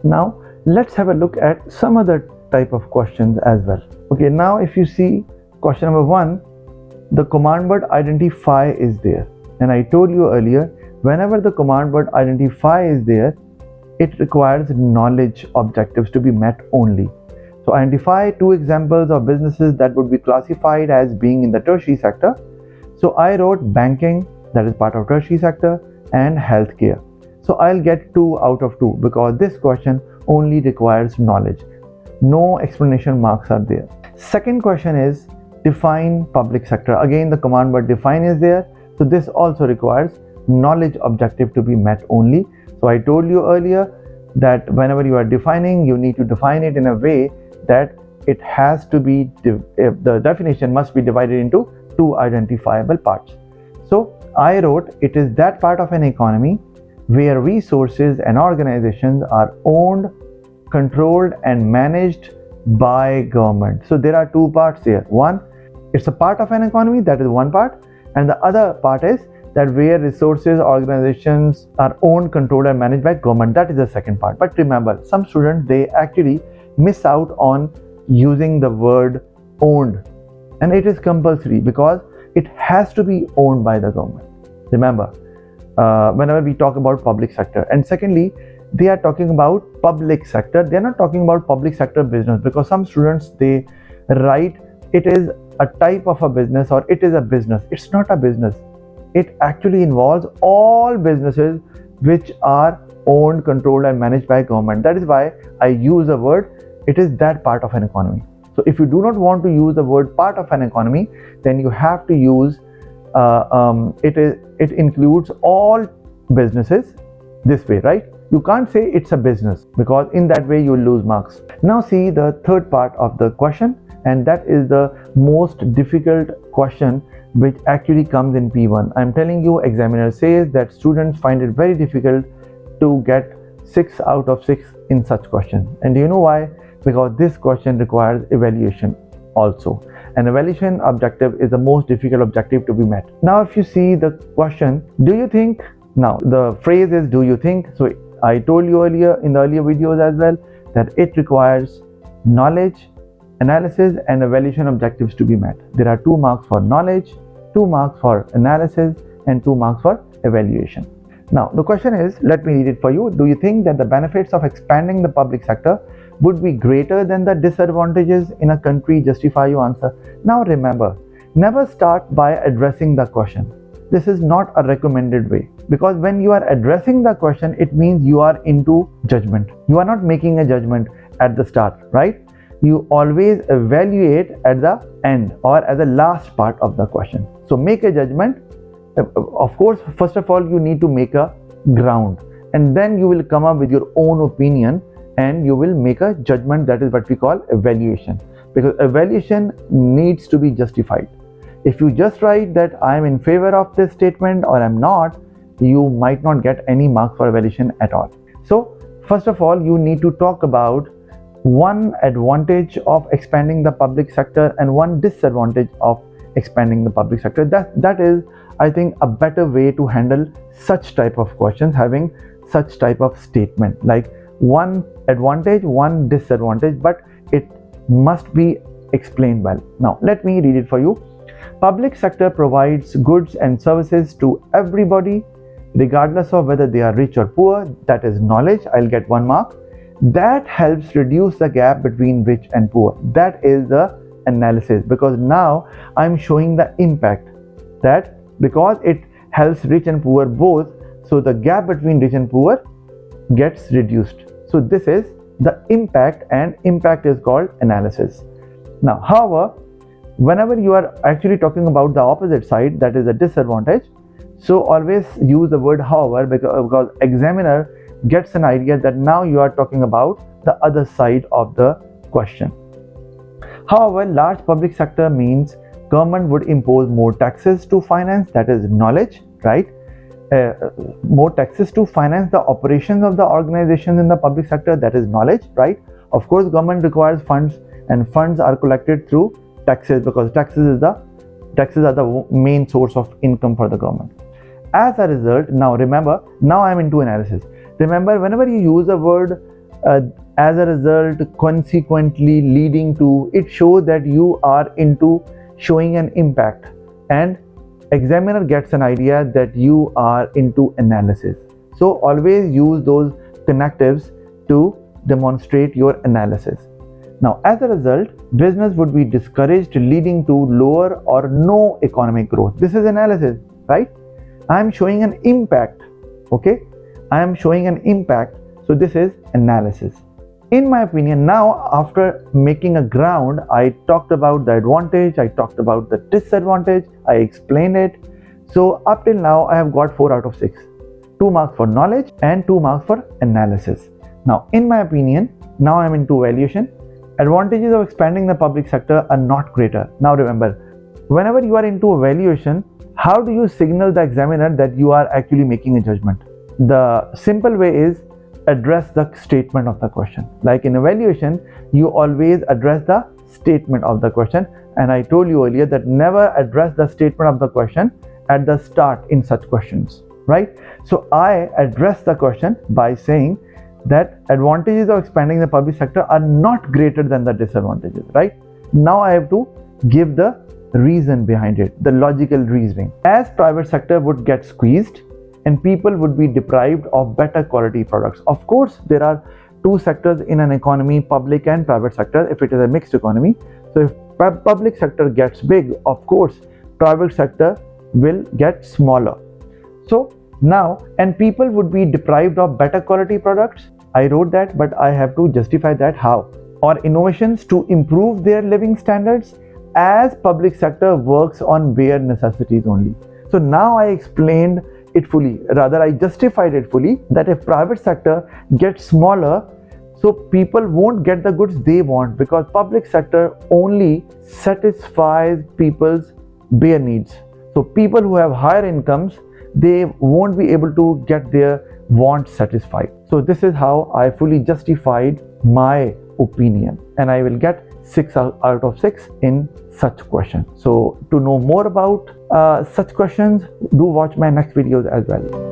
Now let's have a look at some other type of questions as well. Okay, now if you see question number 1, the command word identify is there, and I told you earlier, whenever the command word identify is there, it requires knowledge objectives to be met only. So identify 2 examples of businesses that would be classified as being in the tertiary sector. So I wrote banking, that is part of tertiary sector, and healthcare. So I'll get 2 out of 2 because this question only requires knowledge. No explanation marks are there. Second question is define public sector. Again, the command word define is there. So this also requires knowledge objective to be met only. So I told you earlier that whenever you are defining, you need to define it in a way that it has to be, the definition must be divided into 2 identifiable parts. So I wrote, it is that part of an economy where resources and organizations are owned, controlled and managed by government. So there are 2 parts here. One, it's a part of an economy, that is one part, and the other part is that where resources, organizations are owned, controlled and managed by government, that is the second part. But remember, some students, they actually miss out on using the word owned, and it is compulsory because it has to be owned by the government. Remember, whenever we talk about public sector. And secondly, they are talking about public sector, they are not talking about public sector business, because some students, they write it is a type of a business or it is a business. It's not a business. It actually involves all businesses which are owned, controlled and managed by government. That is why I use the word, it is that part of an economy. So if you do not want to use the word part of an economy, then you have to use it includes all businesses this way, right? You can't say it's a business because in that way you will lose marks. Now see the third part of the question, and that is the most difficult question which actually comes in P1. I'm telling you, examiner says that students find it very difficult to get 6 out of 6 in such questions. And do you know why? Because this question requires evaluation also. An evaluation objective is the most difficult objective to be met. Now if you see the question, do you think, now the phrase is do you think. So I told you earlier in the earlier videos as well that it requires knowledge, analysis and evaluation objectives to be met. There are 2 marks for knowledge, 2 marks for analysis and 2 marks for evaluation. Now the question is, let me read it for you. Do you think that the benefits of expanding the public sector would be greater than the disadvantages in a country? Justify your answer. Now remember, never start by addressing the question. This is not a recommended way, because when you are addressing the question, it means you are into judgment. You are not making a judgment at the start, right? You always evaluate at the end or at the last part of the question. So make a judgment. Of course, first of all, you need to make a ground, and then you will come up with your own opinion and you will make a judgment. That is what we call evaluation, because evaluation needs to be justified. If you just write that I am in favor of this statement or I'm not, you might not get any mark for evaluation at all. So first of all, you need to talk about one advantage of expanding the public sector and one disadvantage of expanding the public sector. That is, I think, a better way to handle such type of questions, having such type of statement, like one advantage, one disadvantage, but it must be explained well. Now let me read it for you. Public sector provides goods and services to everybody regardless of whether they are rich or poor. That is knowledge. I'll get 1 mark. That helps reduce the gap between rich and poor. That is the analysis, because now I'm showing the impact, that because it helps rich and poor both, so the gap between rich and poor gets reduced. So this is the impact, and impact is called analysis. Now however, whenever you are actually talking about the opposite side, that is a disadvantage, so always use the word however, because examiner gets an idea that now you are talking about the other side of the question. However, large public sector means government would impose more taxes to finance, that is knowledge, right? More taxes to finance the operations of the organizations in the public sector, that is knowledge, right? Of course, government requires funds, and funds are collected through taxes, because taxes are the main source of income for the government. As a result, now remember, now I am into analysis. Remember, whenever you use the word as a result, consequently leading to, it shows that you are into showing an impact, and examiner gets an idea that you are into analysis. So always use those connectives to demonstrate your analysis. Now, as a result, business would be discouraged, leading to lower or no economic growth. This is analysis, right? I am showing an impact. Okay, I am showing an impact. So this is analysis. In my opinion, now after making a ground, I talked about the advantage, I talked about the disadvantage, I explained it. So up till now, I have got 4 out of 6. 2 marks for knowledge and 2 marks for analysis. Now, in my opinion, now I am into valuation. Advantages of expanding the public sector are not greater. Now remember, whenever you are into evaluation, how do you signal the examiner that you are actually making a judgment? The simple way is address the statement of the question. Like in evaluation, you always address the statement of the question. And I told you earlier that never address the statement of the question at the start in such questions, right? So I address the question by saying that advantages of expanding the public sector are not greater than the disadvantages, right? Now I have to give the reason behind it, the logical reasoning. As private sector would get squeezed and people would be deprived of better quality products. Of course, there are 2 sectors in an economy, public and private sector, if it is a mixed economy. So if public sector gets big, of course, private sector will get smaller. So now, and people would be deprived of better quality products. I wrote that, but I have to justify that how. Or innovations to improve their living standards, as public sector works on bare necessities only. So now I explained it fully, rather I justified it fully, that if private sector gets smaller, so people won't get the goods they want, because public sector only satisfies people's bare needs. So people who have higher incomes, they won't be able to get their wants satisfied. So this is how I fully justified my opinion, and I will get 6 out of 6 in such questions. So to know more about such questions, do watch my next videos as well.